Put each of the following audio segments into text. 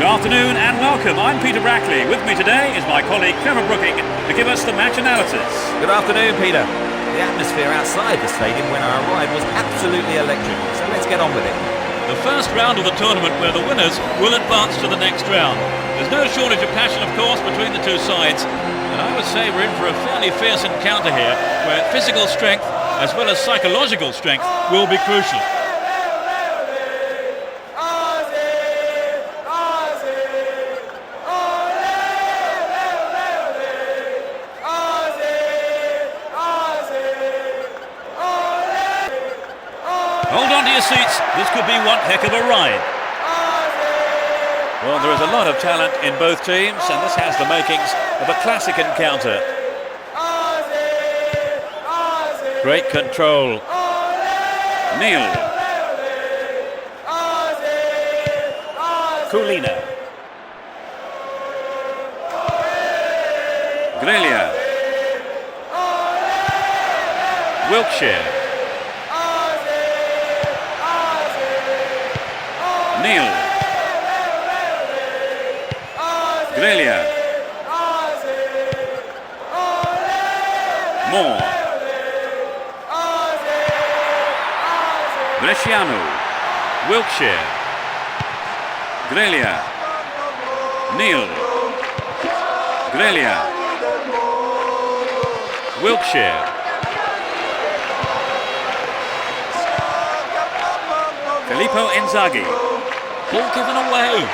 afternoon and welcome. I'm Peter Brackley. With me today is my colleague Trevor Brooking to give us the match analysis. Good afternoon, Peter. The atmosphere outside the stadium when I arrived was absolutely electric, so let's get on with it. The first round of the tournament where the winners will advance to the next round. There's no shortage of passion, of course, between the two sides, and I would say we're in for a fairly fierce encounter here, where physical strength as well as psychological strength will be crucial. Hold on to your seats, this could be one heck of a ride. Well, there is a lot of talent in both teams, and this has the makings of a classic encounter. Great control. Neil. Kulina. Grelia. Wiltshire. Neil. Grelia. Moore. Bresciano. Wiltshire. Grelia. Neil. Grelia. Wiltshire. Filippo Inzaghi. Ball given away.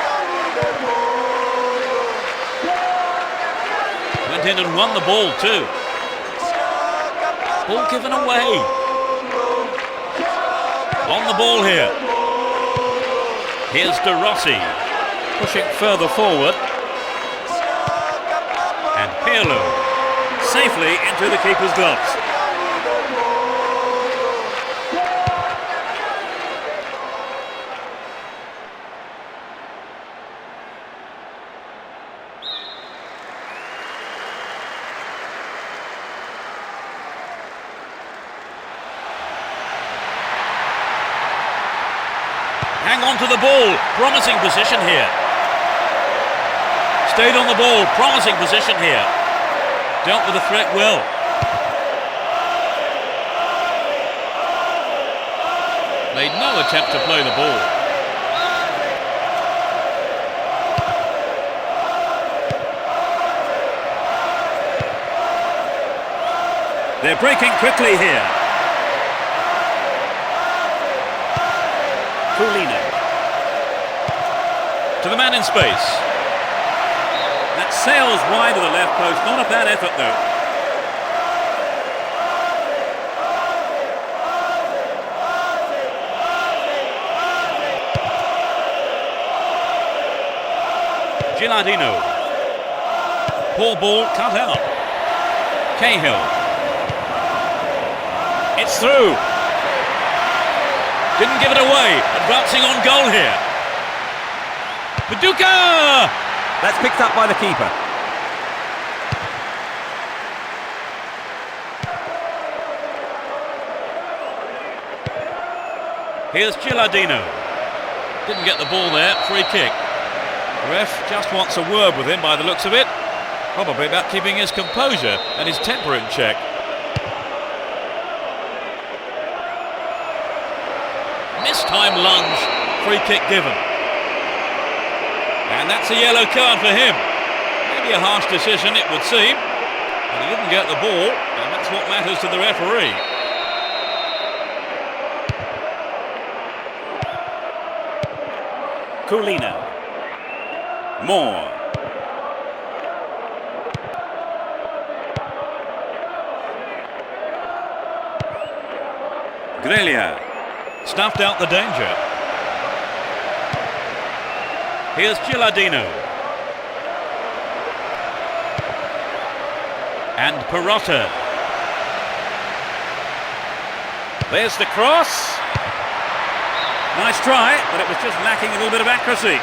Went in and won the ball too. Ball given away. On the ball here. Here's De Rossi. Pushing further forward. And Pirlo. Safely into the keeper's gloves. Hang on to the ball, promising position here. Stayed on the ball, promising position here. Dealt with the threat well. Made no attempt to play the ball. They're breaking quickly here. Kulina. To the man in space. That sails wide of the left post. Not a bad effort though. Gilardino. Poor ball cut out. Cahill. It's through. Didn't give it away. Advancing on goal here. Paducah! That's picked up by the keeper. Here's Gilardino. Didn't get the ball there. Free kick. The ref just wants a word with him by the looks of it. Probably about keeping his composure and his temper in check. Mistime lunge, free kick given. And that's a yellow card for him. Maybe a harsh decision, it would seem. But he didn't get the ball, and that's what matters to the referee. Kulina. Moore. Grelia. Snuffed out the danger. Here's Gilardino. And Perotta. There's the cross. Nice try, but it was just lacking a little bit of accuracy.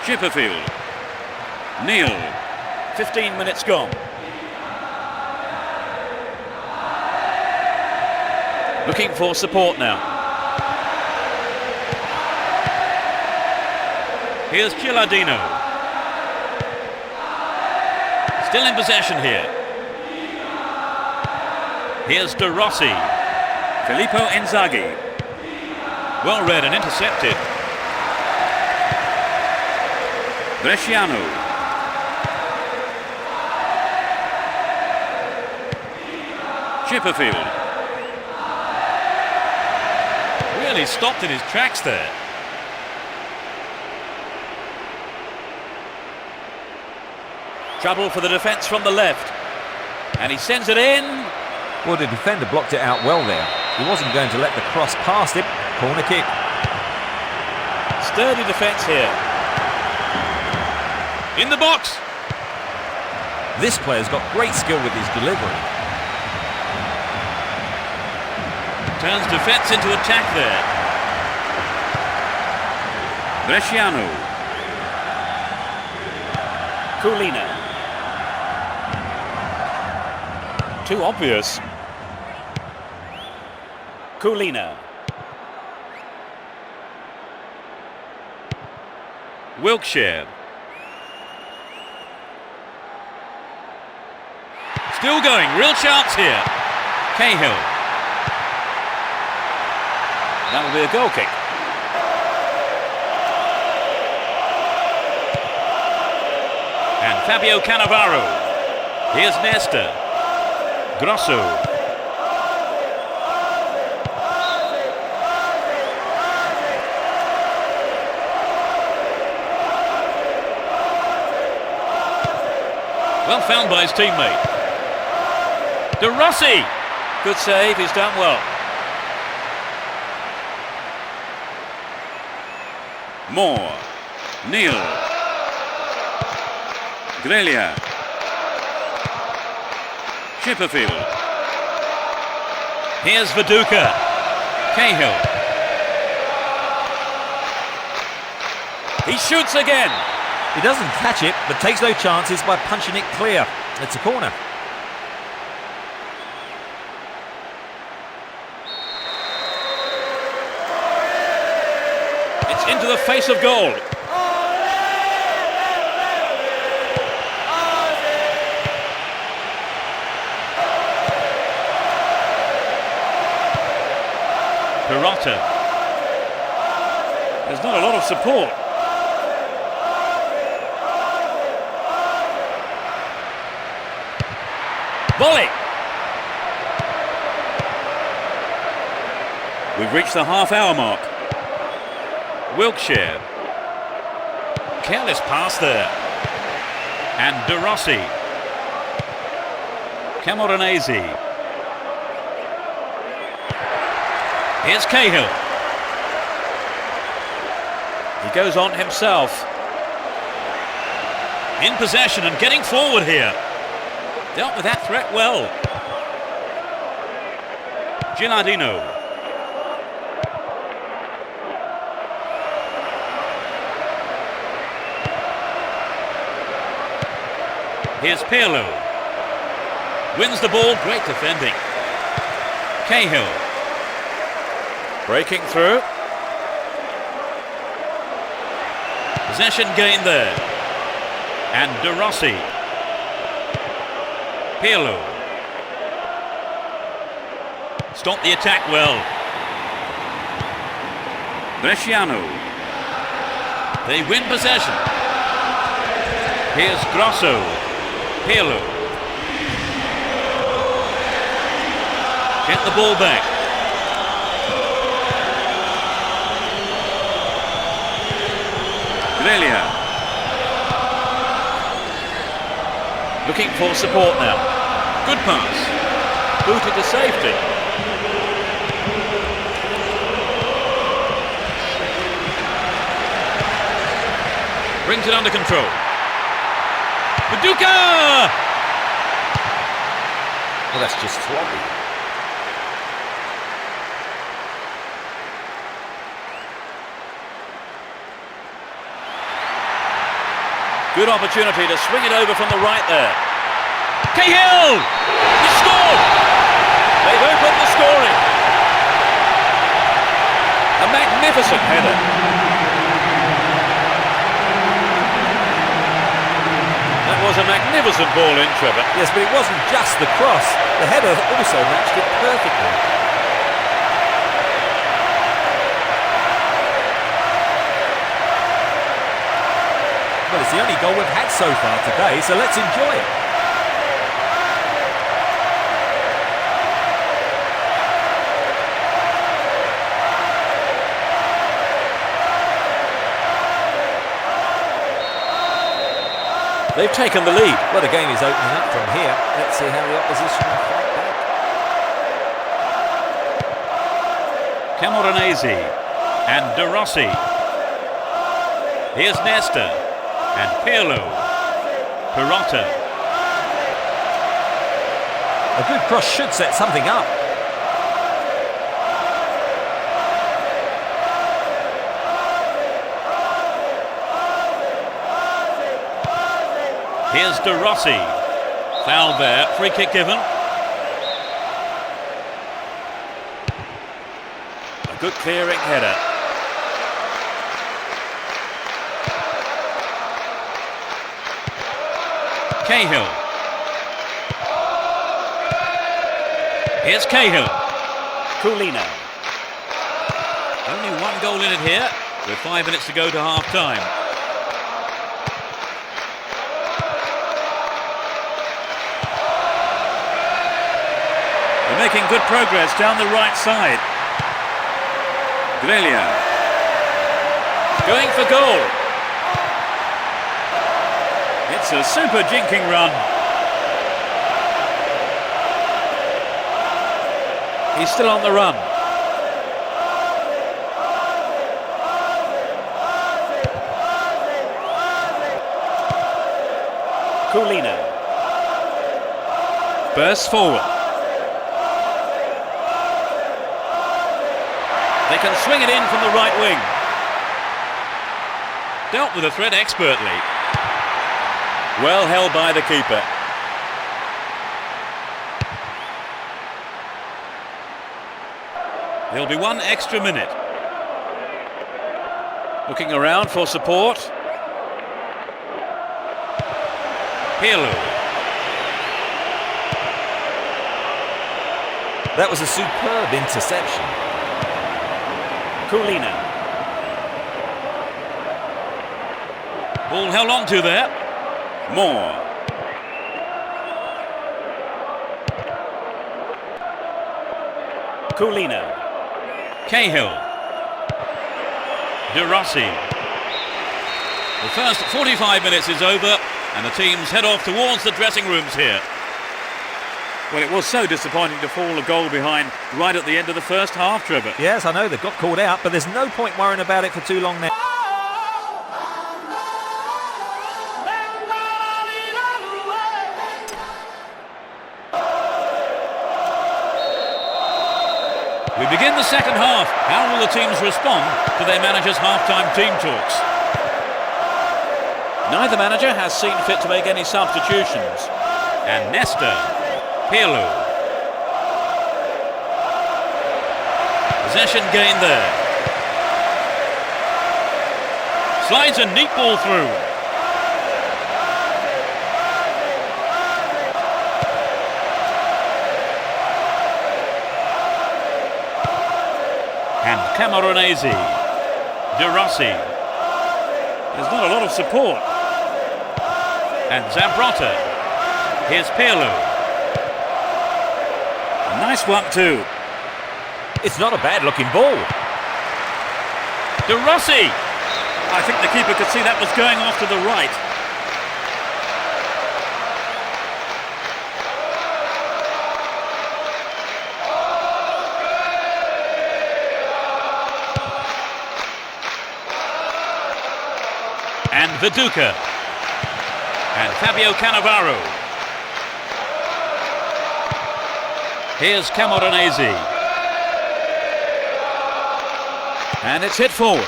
Chipperfield. Neil. 15 minutes gone. Looking for support now. Here's Gilardino. Still in possession here. Here's De Rossi. Filippo Inzaghi. Well read and intercepted. Bresciano. Chipperfield. Really stopped in his tracks there. Trouble for the defence from the left. And he sends it in. Well, the defender blocked it out well there. He wasn't going to let the cross past him. Corner kick. Sturdy defence here. In the box. This player's got great skill with his delivery. Turns defence into attack there. Bresciano. Culina. Too obvious. Culina. Wilkshire. Still going, real chance here. Cahill. That will be a goal kick. And Fabio Cannavaro. Here's Nesta. Grosso. Well found by his teammate. De Rossi. Good save, he's done well. Moore. Neal. Grellia. Chipperfield. Here's Viduka. Cahill. He shoots again. He doesn't catch it, but takes no chances by punching it clear. It's a corner. It's into the face of goal. Perotta. There's not a lot of support. Volley. We've reached the half-hour mark. Wilkshire. Careless pass there. And De Rossi. Camoranesi. Here's Cahill. He goes on himself. In possession and getting forward here. Dealt with that threat well. Gilardino. Here's Pirlo. Wins the ball, great defending. Cahill. Breaking through. Possession gained there. And De Rossi. Pirlo. Stop the attack well. Bresciano. They win possession. Here's Grosso. Pirlo. Get the ball back. Grellia. Looking for support now. Good pass. Booted to safety. Brings it under control. Viduka! Well, that's just sloppy. Good opportunity to swing it over from the right there. Cahill! He scored! They've opened the scoring. A magnificent header. magnificent ball in, Trevor. Yes, but it wasn't just the cross. The header also matched it perfectly. Well, it's the only goal we've had so far today, so let's enjoy it. They've taken the lead. Well, the game is opening up from here. Let's see how the opposition will fight back. Camoranesi and De Rossi. Here's Nesta and Pirlo. Perotta. A good cross should set something up. Here's De Rossi. Foul there. Free kick given. A good clearing header. Cahill. Here's Cahill. Coulina. Only one goal in it here, with 5 minutes to go to half-time. They're making good progress down the right side. Grellia. Going for goal. It's a super jinking run. He's still on the run. Coulina. Bursts forward. They can swing it in from the right wing. Dealt with the threat expertly. Well held by the keeper. There'll be 1 extra minute. Looking around for support. Pirlo. That was a superb interception. Coulina. Ball held on to there. Moore. Coulina. Cahill. De Rossi. The first 45 minutes is over and the teams head off towards the dressing rooms here. Well, it was so disappointing to fall a goal behind right at the end of the first half, Trevor. Yes, I know they've got called out, but there's no point worrying about it for too long now. We begin the second half. How will the teams respond to their manager's half-time team talks? Neither manager has seen fit to make any substitutions. And Nesta. Pirlo. Possession gained there. Slides a neat ball through. And Camoranesi. De Rossi. There's not a lot of support. And Zabrotta. Here's Pirlo. A nice one too. It's not a bad-looking ball. De Rossi. I think the keeper could see that was going off to the right. And Viduka. And Fabio Cannavaro. Here's Camoranesi. And it's hit forward.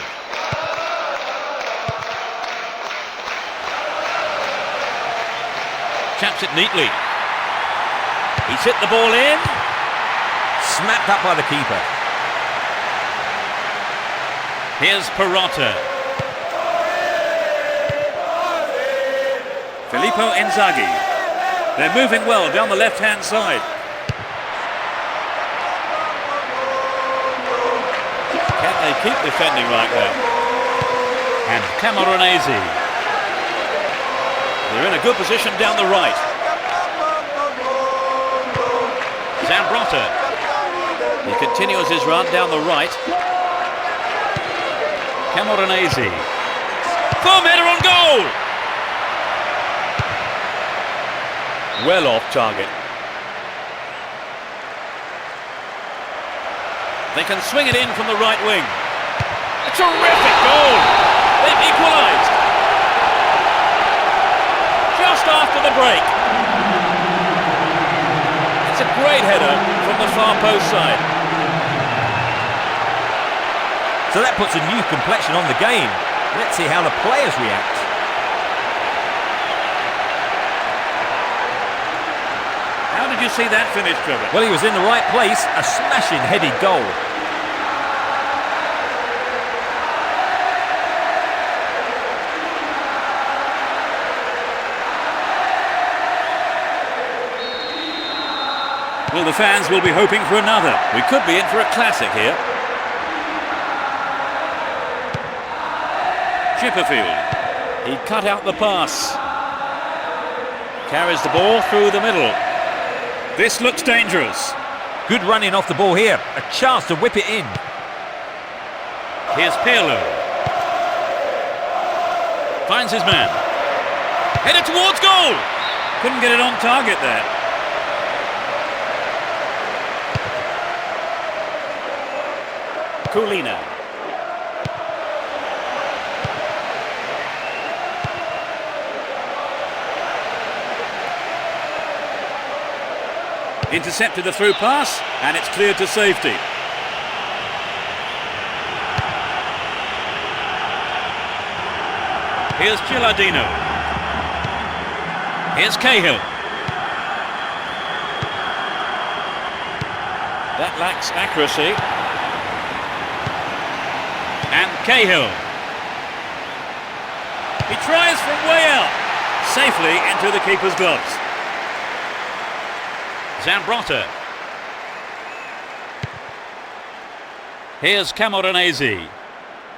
Chaps it neatly. He's hit the ball in. Snapped up by the keeper. Here's Perotta. Filippo Inzaghi. They're moving well down the left-hand side. Can they keep defending like that? And Camoranesi. They're in a good position down the right. Zambrotta. He continues his run down the right. Camoranesi. Firm header on goal! Well off target. They can swing it in from the right wing. A terrific goal! They've equalised. Just after the break. It's a great header from the far post side. So that puts a new complexion on the game. Let's see how the players react. How did you see that finish, Trevor? Well, he was in the right place. A smashing headed goal. Well, the fans will be hoping for another. We could be in for a classic here. Chipperfield. He cut out the pass. Carries the ball through the middle. This looks dangerous. Good running off the ball here. A chance to whip it in. Here's Pirlo. Finds his man. Headed towards goal. Couldn't get it on target there. Kulina. Intercepted the through pass, and it's cleared to safety. Here's Gilardino. Here's Cahill. That lacks accuracy. And Cahill. He tries from way out, safely into the keeper's gloves. Zambrotta. Here's Camoranesi.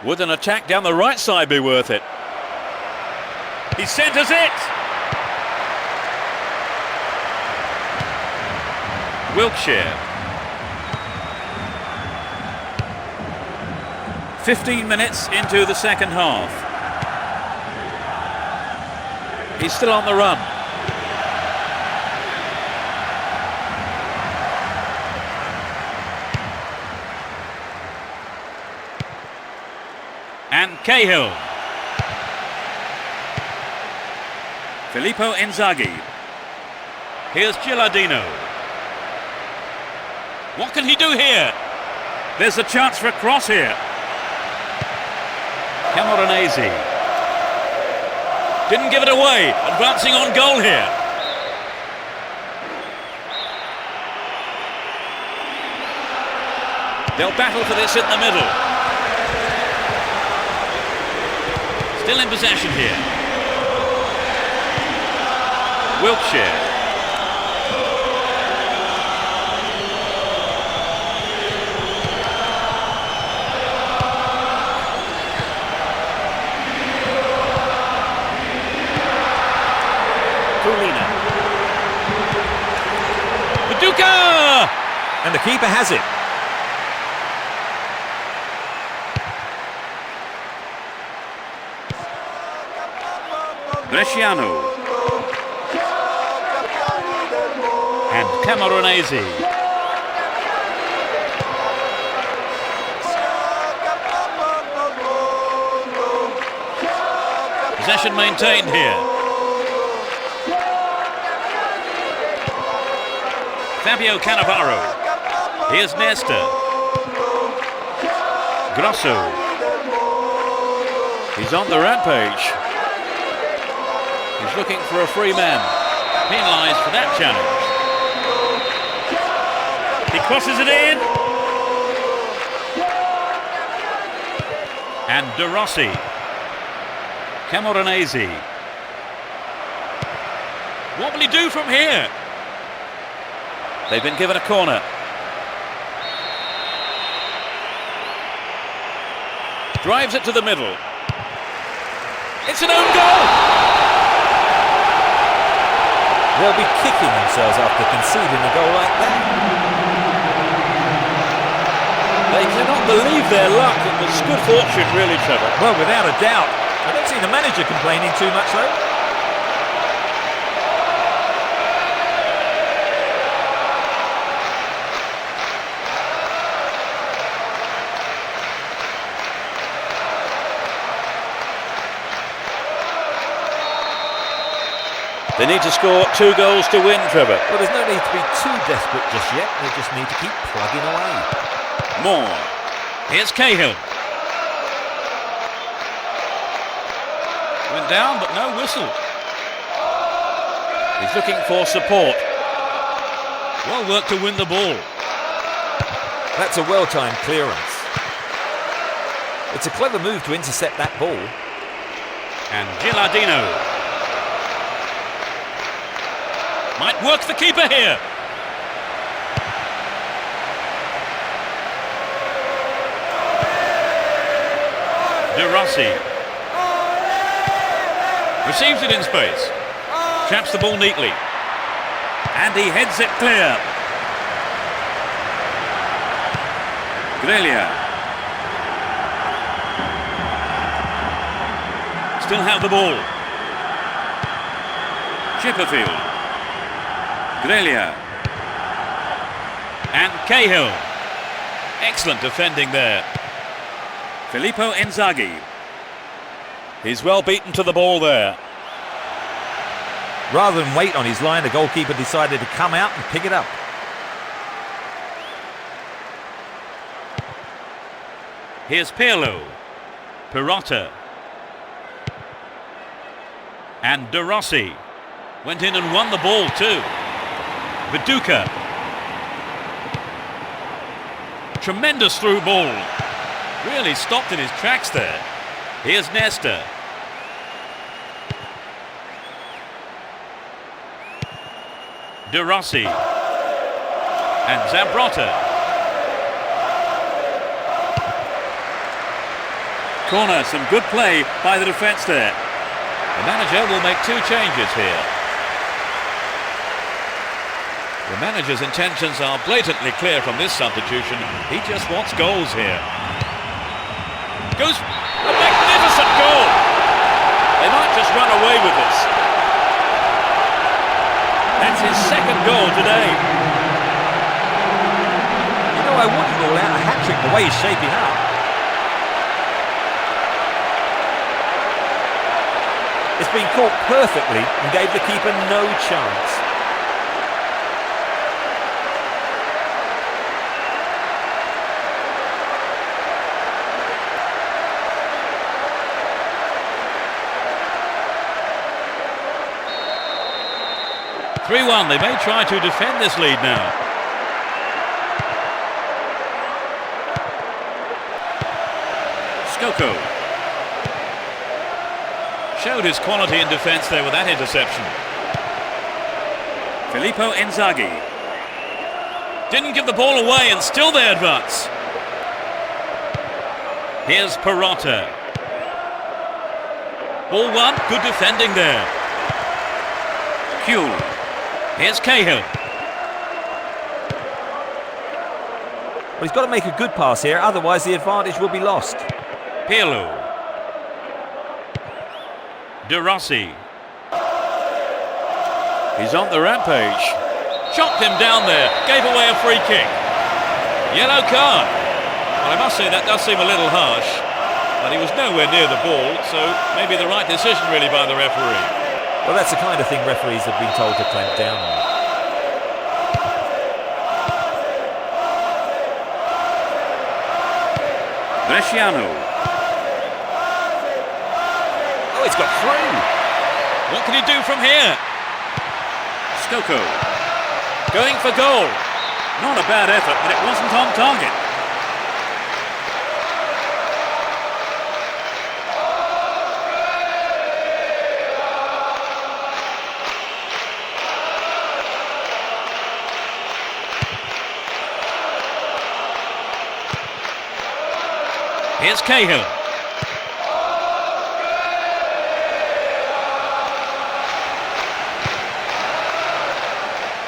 Would an attack down the right side be worth it? He centres it! Wiltshire. 15 minutes into the second half. He's still on the run. And Cahill. Filippo Inzaghi. Here's Gilardino. What can he do here? There's a chance for a cross here. Camoranesi. Didn't give it away. Advancing on goal here. They'll battle for this in the middle. Still in possession here. Wiltshire. Kulina. Paducah! And the keeper has it. Bresciano. And Camoranesi. Possession maintained here. Fabio Cannavaro. Here's Nesta. Grosso. He's on the rampage. He's looking for a free man. Penalised for that challenge. He crosses it in. And De Rossi. Camoranesi. What will he do from here? They've been given a corner. Drives it to the middle. It's an own goal! They'll be kicking themselves after conceding a goal like that. They cannot believe their luck. It was good fortune, really, Trevor. Well, without a doubt. I don't see the manager complaining too much, though. They need to score 2 goals to win, Trevor. Well, there's no need to be too desperate just yet. They just need to keep plugging away. Moore. Here's Cahill. Went down, but no whistle. He's looking for support. Well worked to win the ball. That's a well-timed clearance. It's a clever move to intercept that ball. And Gilardino. Might work the keeper here. De Rossi. Receives it in space. Traps the ball neatly. And he heads it clear. Grellia. Still have the ball. Chipperfield. Grellia. And Cahill. Excellent defending there. Filippo Inzaghi. He's well beaten to the ball there. Rather than wait on his line, the goalkeeper decided to come out and pick it up. Here's Pirlo. Perotta. And De Rossi. Went in and won the ball too. Viduka. Tremendous through ball. Really stopped in his tracks there. Here's Nesta. De Rossi. And Zambrotta. Corner, some good play by the defence there. The manager will make 2 changes here. The manager's intentions are blatantly clear from this substitution. He just wants goals here. Goes a magnificent goal. They might just run away with this. That's his 2nd goal today. You know, I wouldn't rule out a hat-trick the way he's shaping up. It's been caught perfectly and gave the keeper no chance. (3-1). They may try to defend this lead now. Skoko. Showed his quality in defence there with that interception. Filippo Inzaghi. Didn't give the ball away and still they advance. Here's Perotta. Ball won, good defending there. Kuhl. Here's Cahill. Well, he's got to make a good pass here, otherwise the advantage will be lost. Pirlo. De Rossi. He's on the rampage. Chopped him down there. Gave away a free kick. Yellow card. Well, I must say that does seem a little harsh. But he was nowhere near the ball, so maybe the right decision really by the referee. Well, that's the kind of thing referees have been told to clamp down on. Bresciano. Oh, it's got through. What can he do from here? Skoko. Going for goal. Not a bad effort, but it wasn't on target. Here's Cahill.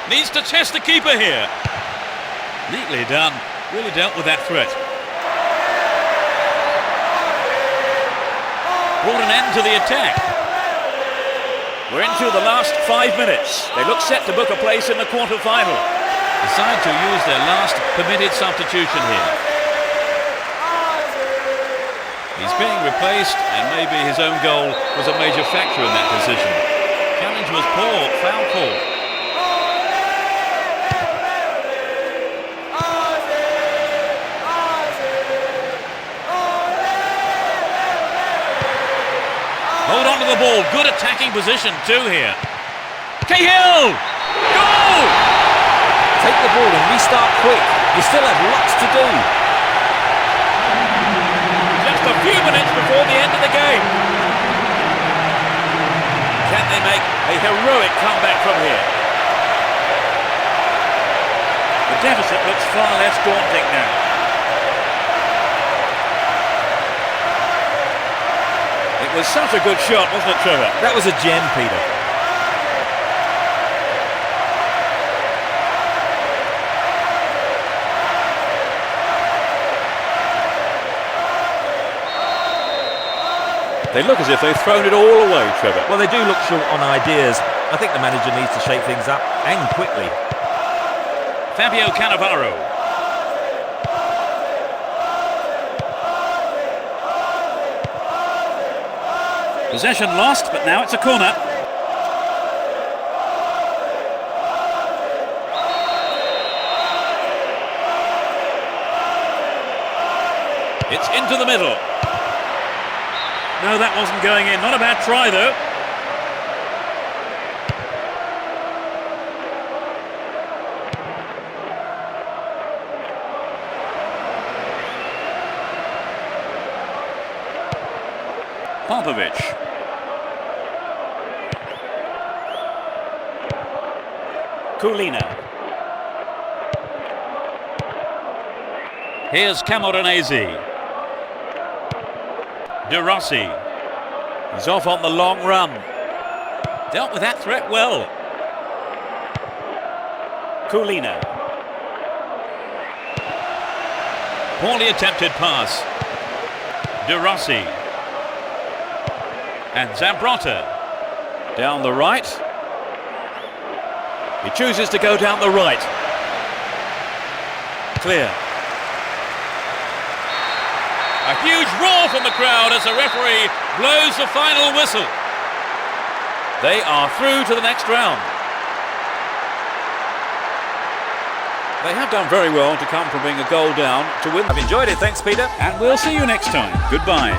Needs to test the keeper here. Neatly done. Really dealt with that threat. Brought an end to the attack. We're into the last 5 minutes. They look set to book a place in the quarter-final. Decide to use their last permitted substitution here. He's being replaced, and maybe his own goal was a major factor in that decision. Challenge was poor, foul call. Hold on to the ball. Good attacking position too here. Cahill! Goal! Take the ball and restart quick. You still have lots to do. Just a few minutes before the end of the game. Can they make a heroic comeback from here? The deficit looks far less daunting now. It was such a good shot, wasn't it, Trevor? That was a gem, Peter. They look as if they've thrown it all away, Trevor. Well, they do look short on ideas. I think the manager needs to shake things up, and quickly. Fabio Cannavaro. Possession lost, but now it's a corner. It's into the middle. No, that wasn't going in. Not a bad try, though. Popovic. Kulina. Here's Camoranesi. De Rossi. He's off on the long run. Dealt with that threat well. Kulina. Poorly attempted pass. De Rossi. And Zambrotta. Down the right. He chooses to go down the right. Clear. A huge roar from the crowd as the referee blows the final whistle. They are through to the next round. They have done very well to come from being a goal down to win. I've enjoyed it, thanks, Peter. And we'll see you next time. Goodbye.